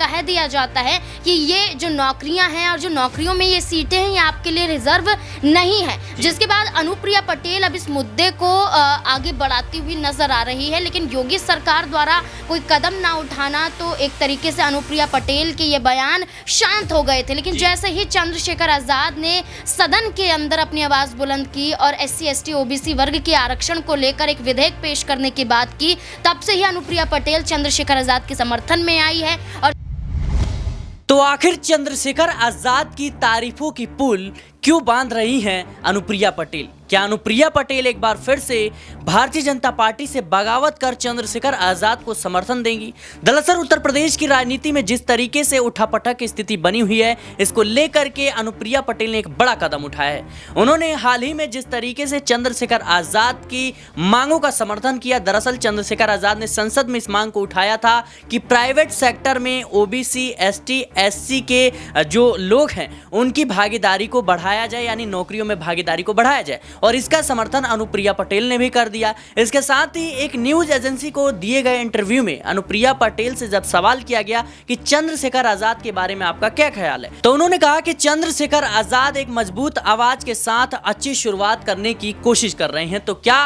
कह दिया जाता है कि ये जो नौकरियां हैं और जो नौकरियों में ये सीटें हैं ये आपके लिए रिजर्व नहीं है, जिसके बाद अनुप्रिया पटेल अब इस मुद्दे को आगे बढ़ाती हुई नजर आ रही है। लेकिन योगी सरकार द्वारा कोई कदम ना उठाना, तो एक तरीके से अनुप्रिया पटेल के ये बयान शांत हो गए थे। लेकिन जैसे ही चंद्रशेखर आजाद ने सदन के अंदर अपनी आवाज बुलंद की और SC ST OBC वर्ग के आरक्षण को लेकर एक विधेयक पेश करने की बात की, तब से ही अनुप्रिया पटेल चंद्रशेखर आजाद के समर्थन में आई है। और तो आखिर चंद्रशेखर आजाद की तारीफों की पुल क्यों बांध रही हैं अनुप्रिया पटेल? क्या अनुप्रिया पटेल एक बार फिर से भारतीय जनता पार्टी से बगावत कर चंद्रशेखर आजाद को समर्थन देंगी? दरअसल उत्तर प्रदेश की राजनीति में जिस तरीके से उठापटक की स्थिति बनी हुई है, इसको लेकर के अनुप्रिया पटेल ने एक बड़ा कदम उठाया है। उन्होंने हाल ही में जिस तरीके से चंद्रशेखर आजाद की मांगों का समर्थन किया, दरअसल चंद्रशेखर आजाद ने संसद में इस मांग को उठाया था कि प्राइवेट सेक्टर में OBC ST SC के जो लोग हैं उनकी भागीदारी को बढ़ाया जाए, यानी नौकरियों में भागीदारी को बढ़ाया जाए, और इसका समर्थन अनुप्रिया पटेल ने भी कर दिया। इसके साथ ही एक न्यूज एजेंसी को दिए गए इंटरव्यू में अनुप्रिया पटेल से जब सवाल किया गया कि चंद्रशेखर आजाद के बारे में आपका क्या ख्याल है, तो उन्होंने कहा कि चंद्रशेखर आजाद एक मजबूत आवाज के साथ अच्छी शुरुआत करने की कोशिश कर रहे हैं। तो क्या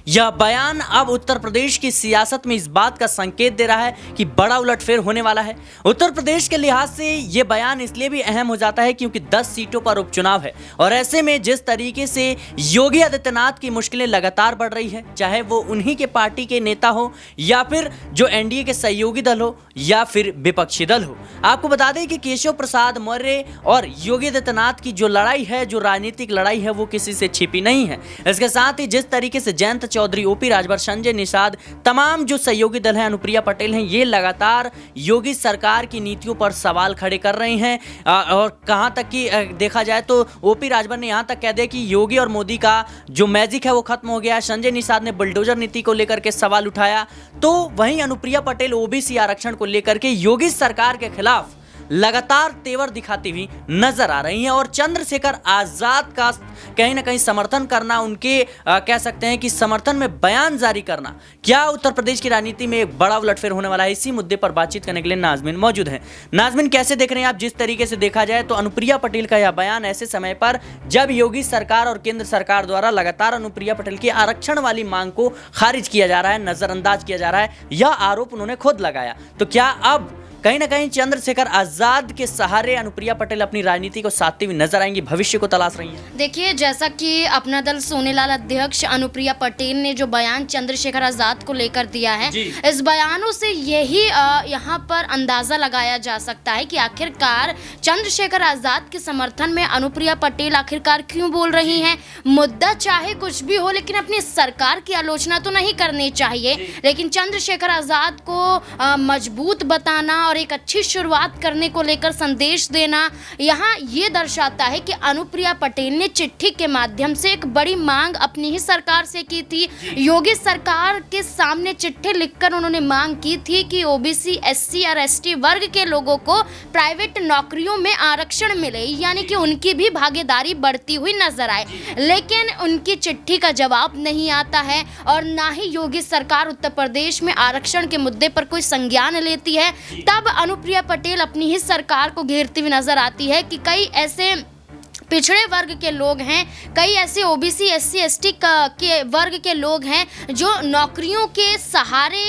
यह बयान अब उत्तर प्रदेश की सियासत में इस बात का संकेत दे रहा है कि बड़ा उलटफेर होने वाला है? उत्तर प्रदेश के लिहाज से यह बयान इसलिए भी अहम हो जाता है क्योंकि 10 सीटों पर उपचुनाव है, और ऐसे में जिस तरीके से योगी आदित्यनाथ की मुश्किलें लगातार बढ़ रही है, चाहे वो उन्हीं के पार्टी के नेता हो या फिर जो NDA के सहयोगी दल हो या फिर विपक्षी दल हो। आपको बता दें कि केशव प्रसाद मौर्य और योगी आदित्यनाथ की जो लड़ाई है, जो राजनीतिक लड़ाई है, वो किसी से छिपी नहीं है। इसके साथ ही जिस तरीके से जयंत चौधरी, OP राजभर, संजय निषाद, तमाम जो सहयोगी दल हैं, अनुप्रिया पटेल हैं, ये लगातार योगी सरकार की नीतियों पर सवाल खड़े कर रहे हैं। और कहां तक कि देखा जाए तो OP राजभर ने यहां तक कह दिया कि योगी और मोदी का जो मैजिक है वो खत्म हो गया। संजय निषाद ने बुलडोजर नीति को लेकर के सवाल उठाया। तो वहीं अनुप्रिया पटेल OBC आरक्षण को लेकर के योगी सरकार के खिलाफ लगातार तेवर दिखाती हुई नजर आ रही हैं, और चंद्रशेखर आजाद का कहीं ना कहीं समर्थन करना, उनके कह सकते हैं कि समर्थन में बयान जारी करना, क्या उत्तर प्रदेश की राजनीति में एक बड़ा उलटफेर होने वाला है? इसी मुद्दे पर बातचीत करने के लिए नाजमीन मौजूद हैं। नाजमीन, कैसे देख रहे हैं आप? जिस तरीके से देखा जाए तो अनुप्रिया पटेल का यह बयान ऐसे समय पर जब योगी सरकार और केंद्र सरकार द्वारा लगातार अनुप्रिया पटेल की आरक्षण वाली मांग को खारिज किया जा रहा है, नजरअंदाज किया जा रहा है, यह आरोप उन्होंने खुद लगाया। तो क्या अब कहीं ना कहीं चंद्रशेखर आजाद के सहारे अनुप्रिया पटेल अपनी राजनीति को साधती हुई नजर आएंगी, भविष्य को तलाश रही हैं? देखिए, जैसा कि अपना दल सोनेलाल अध्यक्ष अनुप्रिया पटेल ने जो बयान चंद्रशेखर आजाद को लेकर दिया है, इस बयानों से यही यहाँ पर अंदाजा लगाया जा सकता है कि आखिरकार चंद्रशेखर आजाद के समर्थन में अनुप्रिया पटेल आखिरकार क्यों बोल रही हैं। मुद्दा चाहे कुछ भी हो, लेकिन अपनी सरकार की आलोचना तो नहीं करनी चाहिए, लेकिन चंद्रशेखर आजाद को मजबूत बताना और एक अच्छी शुरुआत करने को लेकर संदेश देना, यहाँ ये दर्शाता है कि अनुप्रिया पटेल ने चिट्ठी के माध्यम से एक बड़ी मांग अपनी ही सरकार से की थी। योगी सरकार के सामने चिट्ठी लिखकर उन्होंने मांग की थी कि OBC SC और ST वर्ग के लोगों को प्राइवेट नौकरियों में आरक्षण मिले, यानी कि उनकी भी भागीदारी बढ़ती हुई नजर आए। लेकिन उनकी चिट्ठी का जवाब नहीं आता है, और ना ही योगी सरकार उत्तर प्रदेश में आरक्षण के मुद्दे पर कोई संज्ञान लेती है। तब अनुप्रिया पटेल अपनी ही सरकार को घेरती हुई नजर आती है कि कई ऐसे पिछड़े वर्ग के लोग हैं, कई ऐसे OBC SC ST के वर्ग के लोग हैं जो नौकरियों के सहारे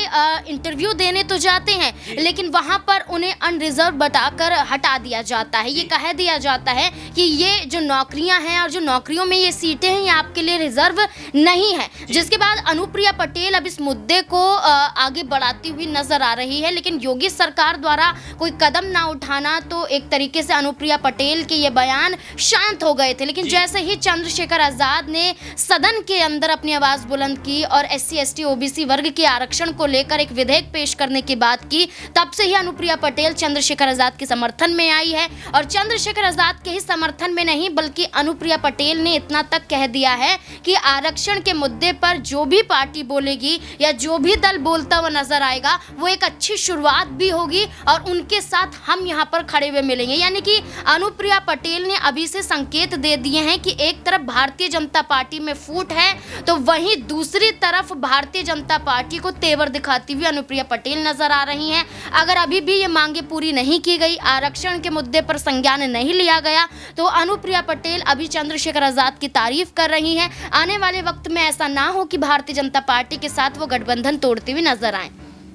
इंटरव्यू देने तो जाते हैं, लेकिन वहां पर उन्हें अनरिजर्व बताकर हटा दिया जाता है। ये कह दिया जाता है कि ये जो नौकरियां हैं और जो नौकरियों में ये सीटें हैं ये आपके लिए रिजर्व नहीं है, जिसके बाद अनुप्रिया पटेल अब इस मुद्दे को आगे बढ़ाती हुई नजर आ रही है। लेकिन योगी सरकार द्वारा कोई कदम ना उठाना, तो एक तरीके से अनुप्रिया पटेल के ये बयान शांत हो गए थे। लेकिन जैसे ही चंद्रशेखर आजाद ने सदन के अंदर अपनी आवाज बुलंद की और SC ST OBC वर्ग के आरक्षण को लेकर एक विधेयक पेश करने की बात की, तब से ही अनुप्रिया पटेल चंद्रशेखर आजाद के समर्थन में आई है। और चंद्रशेखर आजाद के ही समर्थन में नहीं, बल्कि अनुप्रिया पटेल ने इतना तक कह दिया है कि आरक्षण के मुद्दे पर जो भी पार्टी बोलेगी या जो भी दल बोलता हुआ नजर आएगा, वो एक अच्छी शुरुआत भी होगी और उनके साथ हम यहाँ पर खड़े हुए मिलेंगे। यानी कि अनुप्रिया पटेल ने अभी से संकेत दे दिए हैं कि एक तरफ भारतीय जनता पार्टी में फूट है तो वहीं दूसरी तरफ भारतीय जनता पार्टी को तेवर दिखाती हुई अनुप्रिया पटेल नजर आ रही हैं। अगर अभी भी ये मांगे पूरी नहीं की गई, आरक्षण के मुद्दे पर संज्ञान नहीं लिया गया, तो अनुप्रिया पटेल अभी चंद्रशेखर आजाद की तारीफ कर रही हैं। आने वाले वक्त में ऐसा ना हो कि भारतीय जनता पार्टी के साथ वो गठबंधन तोड़ती हुई नजर आए।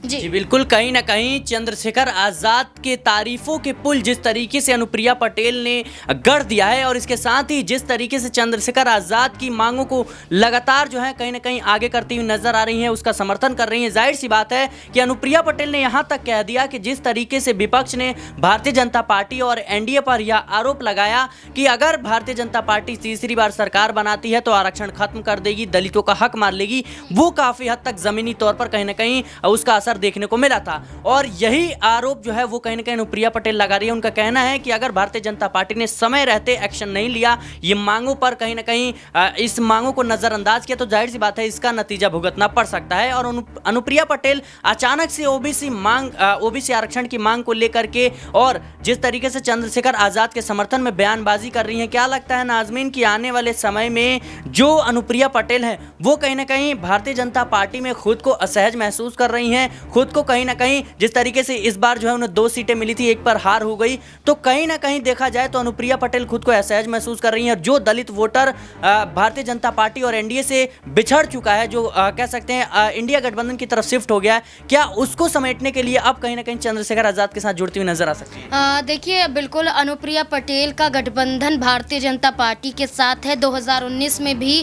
जी बिल्कुल, कहीं ना कहीं चंद्रशेखर आजाद के तारीफों के पुल जिस तरीके से अनुप्रिया पटेल ने गढ़ दिया है और इसके साथ ही जिस तरीके से चंद्रशेखर आजाद की मांगों को लगातार जो है कहीं ना कहीं आगे करती हुई नजर आ रही है, उसका समर्थन कर रही है। जाहिर सी बात है कि अनुप्रिया पटेल ने यहां तक कह दिया कि जिस तरीके से विपक्ष ने भारतीय जनता पार्टी और एनडीए पर यह आरोप लगाया कि अगर भारतीय जनता पार्टी तीसरी बार सरकार बनाती है तो आरक्षण खत्म कर देगी, दलितों का हक मार लेगी, वो काफी हद तक जमीनी तौर पर कहीं ना कहीं उसका असर देखने को मिला था। और यही आरोप जो है वो कहीं ना कहीं अनुप्रिया पटेल लगा रही है। उनका कहना है कि अगर भारतीय जनता पार्टी ने समय रहते एक्शन नहीं लिया, ये मांगों पर कहीं ना कहीं इस मांगों को नजरअंदाज किया, तो जाहिर सी बात है इसका नतीजा भुगतना पड़ सकता है। और अनुप्रिया पटेल अचानक से ओबीसी आरक्षण की मांग को लेकर के और जिस तरीके से चंद्रशेखर आजाद के समर्थन में बयानबाजी कर रही है, क्या लगता है नाजमीन कि आने वाले समय में जो अनुप्रिया पटेल है वो कहीं ना कहीं भारतीय जनता पार्टी में खुद को असहज महसूस कर रही हैं, खुद को कहीं ना कहीं जिस तरीके से इस बार जो है उन्हें 2 सीटें मिली थी, एक पर हार हो गई, तो कहीं ना कहीं देखा जाए तो अनुप्रिया पटेल खुद को असहज महसूस कर रही हैं। जो दलित वोटर भारतीय जनता पार्टी और एनडीए से बिछड़ चुका है, जो कह सकते हैं इंडिया गठबंधन की तरफ शिफ्ट हो गया है, क्या उसको समेटने के लिए अब कहीं ना कहीं चंद्रशेखर आजाद के साथ जुड़ती हुई नजर आ सकती है? देखिए, बिल्कुल अनुप्रिया पटेल का गठबंधन भारतीय जनता पार्टी के साथ है। 2019 में भी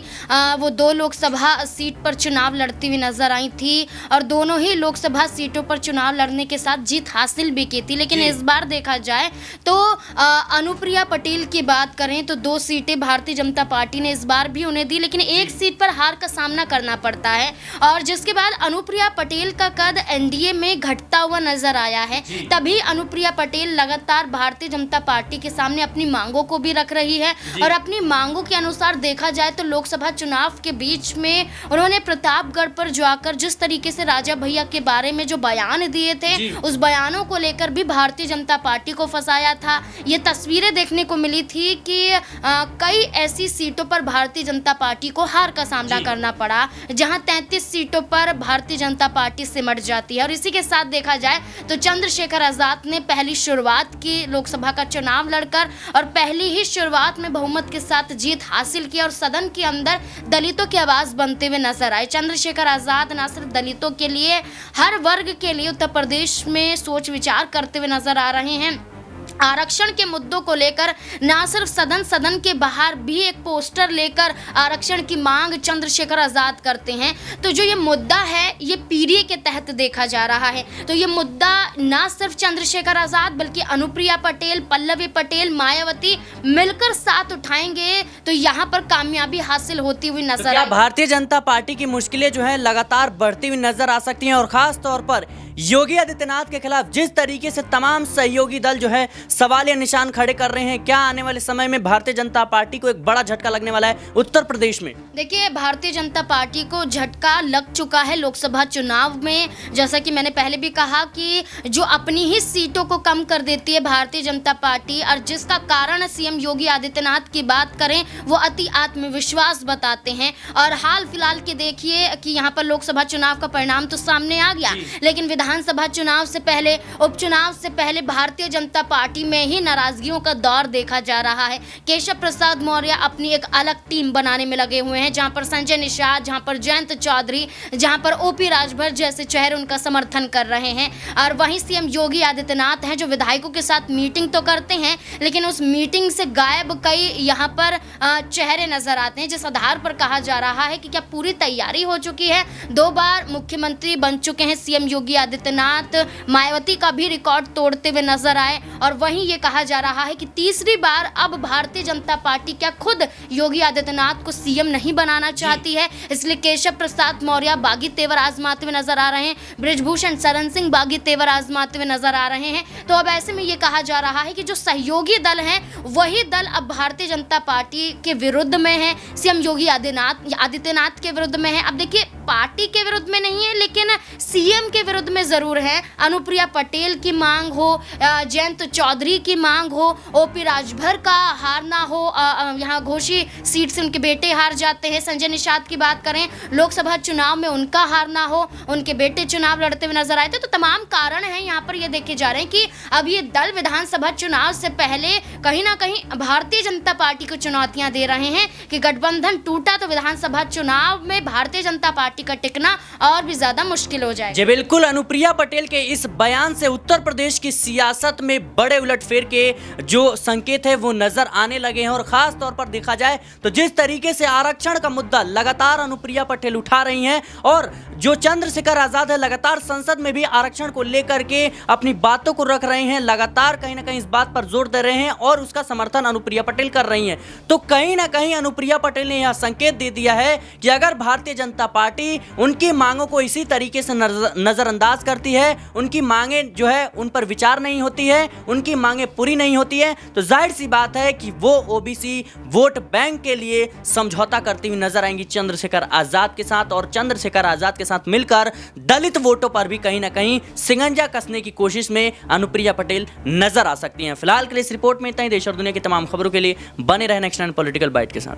वो 2 लोकसभा सीट पर चुनाव लड़ती हुई नजर आई थी और दोनों ही लोकसभा सीटों पर चुनाव लड़ने के साथ जीत हासिल भी की थी। लेकिन इस बार देखा जाए तो अनुप्रिया पटेल की बात करें तो 2 सीटें भारतीय जनता पार्टी ने इस बार भी उन्हें दी, लेकिन एक सीट पर हार का सामना करना पड़ता है। और जिसके बाद अनुप्रिया पटेल का कद एनडीए में घटता हुआ नजर आया है। तभी अनुप्रिया पटेल लगातार भारतीय जनता पार्टी के सामने अपनी मांगों को भी रख रही है और अपनी मांगों के अनुसार देखा जाए तो लोकसभा चुनाव के बीच में उन्होंने प्रतापगढ़ पर जाकर जिस तरीके से राजा भैया के बारे में जो बयान दिए थे, उस बयानों को लेकर भी भारतीय जनता पार्टी को फंसाया था। ये तस्वीरें देखने को मिली थी कि कई ऐसी सीटों पर भारतीय जनता पार्टी को हार का सामना करना पड़ा, जहां 33 सीटों पर भारतीय जनता पार्टी सिमट जाती है। और इसी के साथ देखा जाए तो चंद्रशेखर आजाद ने पहली शुरुआत की लोकसभा का चुनाव लड़कर और पहली ही शुरुआत में बहुमत के साथ जीत हासिल की और सदन के अंदर दलितों की आवाज बनते हुए नजर आए। चंद्रशेखर आजाद न सिर्फ दलितों के लिए, हर वर्ग के लिए उत्तर प्रदेश में सोच विचार करते हुए नजर आ रहे हैं। आरक्षण के मुद्दों को लेकर ना सिर्फ सदन के बाहर भी एक पोस्टर लेकर आरक्षण की मांग चंद्रशेखर आजाद करते हैं। तो जो ये मुद्दा है ये पीडीए के तहत देखा जा रहा है। तो ये मुद्दा ना सिर्फ चंद्रशेखर आजाद बल्कि अनुप्रिया पटेल, पल्लवी पटेल, मायावती मिलकर साथ उठाएंगे तो यहाँ पर कामयाबी हासिल होती हुई नजर आएगी। भारतीय जनता पार्टी की मुश्किलें जो है लगातार बढ़ती हुई नजर आ सकती हैं और खास तौर पर योगी आदित्यनाथ के खिलाफ जिस तरीके से तमाम सहयोगी दल जो है सवालिया निशान खड़े कर रहे हैं, क्या आने वाले समय में भारतीय जनता पार्टी को एक बड़ा झटका लगने वाला है उत्तर प्रदेश में? देखिए, भारतीय जनता पार्टी को झटका लग चुका है लोकसभा चुनाव में। जैसा कि मैंने पहले भी कहा कि जो अपनी ही सीटों को कम कर देती है भारतीय जनता पार्टी, और जिसका कारण सीएम योगी आदित्यनाथ की बात करें वो अति आत्मविश्वास बताते हैं। और हाल फिलहाल के देखिए कि यहाँ पर लोकसभा चुनाव का परिणाम तो सामने आ गया, लेकिन विधानसभा चुनाव से पहले, उपचुनाव से पहले भारतीय जनता पार्टी में ही नाराजगियों का दौर देखा जा रहा है। केशव प्रसाद मौर्य अपनी एक अलग टीम बनाने में लगे हुए हैं, जहां पर संजय निषाद, जहां पर जयंत चौधरी, जहां पर ओपी राजभर जैसे चेहरे उनका समर्थन कर रहे हैं। और वहीं सीएम योगी आदित्यनाथ हैं जो विधायकों के साथ मीटिंग तो करते हैं, लेकिन उस मीटिंग से गायब कई यहाँ पर चेहरे नजर आते हैं, जिस आधार पर कहा जा रहा है कि क्या पूरी तैयारी हो चुकी है। 2 बार मुख्यमंत्री बन चुके हैं सीएम योगी आदित्यनाथ, मायावती का भी रिकॉर्ड तोड़ते हुए नजर आए। और वहीं ये कहा जा रहा है कि तीसरी बार अब भारतीय जनता पार्टी क्या खुद योगी आदित्यनाथ को सीएम नहीं बनाना चाहती है, इसलिए केशव प्रसाद मौर्य बागी तेवर आजमाते हुए नजर आ रहे हैं, बृजभूषण शरण सिंह बागी तेवर आजमाते हुए नजर आ रहे हैं। तो अब ऐसे में ये कहा जा रहा है कि जो सहयोगी दल हैं वही दल अब भारतीय जनता पार्टी के विरुद्ध में है, सीएम योगी आदित्यनाथ के विरुद्ध में है। अब देखिए, पार्टी के विरुद्ध में नहीं है, लेकिन सीएम के विरुद्ध में जरूर है। अनुप्रिया पटेल की मांग हो, जयंत चौधरी की मांग हो, ओपी राजभर का हारना हो, यहाँ घोषी सीट से उनके बेटे हार जाते हैं। संजय निषाद की बात करें, लोकसभा चुनाव में उनका हारना हो, उनके बेटे चुनाव लड़ते हुए नजर आए थे। तो तमाम कारण हैं यहाँ पर ये देखे जा रहे हैं कि अब ये दल विधानसभा चुनाव से पहले कहीं ना कहीं भारतीय जनता पार्टी को चुनौतियां दे रहे हैं कि गठबंधन टूटा तो विधानसभा चुनाव में भारतीय जनता पार्टी का टिकना और भी ज्यादा मुश्किल हो जाएगा। जी बिल्कुल, अनुप्रिया पटेल के इस बयान से उत्तर प्रदेश की सियासत में बड़े उलटफेर के जो संकेत है वो नजर आने लगे हैं। और खास तौर पर देखा जाए तो जिस तरीके से आरक्षण का मुद्दा लगातार अनुप्रिया पटेल उठा रही हैं और जो चंद्रशेखर आजाद है लगातार संसद में भी आरक्षण को लेकर के अपनी बातों को रख रहे हैं, लगातार कहीं ना कहीं इस बात पर जोर दे रहे हैं और उसका समर्थन अनुप्रिया पटेल कर रही हैं। तो कहीं ना कहीं अनुप्रिया पटेल ने यह संकेत दे दिया है कि अगर भारतीय जनता पार्टी उनकी मांगों को इसी तरीके से नजरअंदाज करती है, उनकी मांगे जो है उन पर विचार नहीं होती है, उनकी मांगे पूरी नहीं होती है, तो जाहिर सी बात है कि वो ओबीसी वोट बैंक के लिए समझौता करती हुई नजर आएंगी चंद्रशेखर आजाद के साथ। और चंद्रशेखर आजाद के साथ मिलकर दलित वोटों पर भी कहीं ना कहीं सिंगंजा कसने की कोशिश में अनुप्रिया पटेल नजर आ सकती हैं। फिलहाल के लिए इस रिपोर्ट में इतना ही। देश और दुनिया की तमाम खबरों के लिए बने रहना नेक्स्ट पॉलिटिकल बाइट के साथ।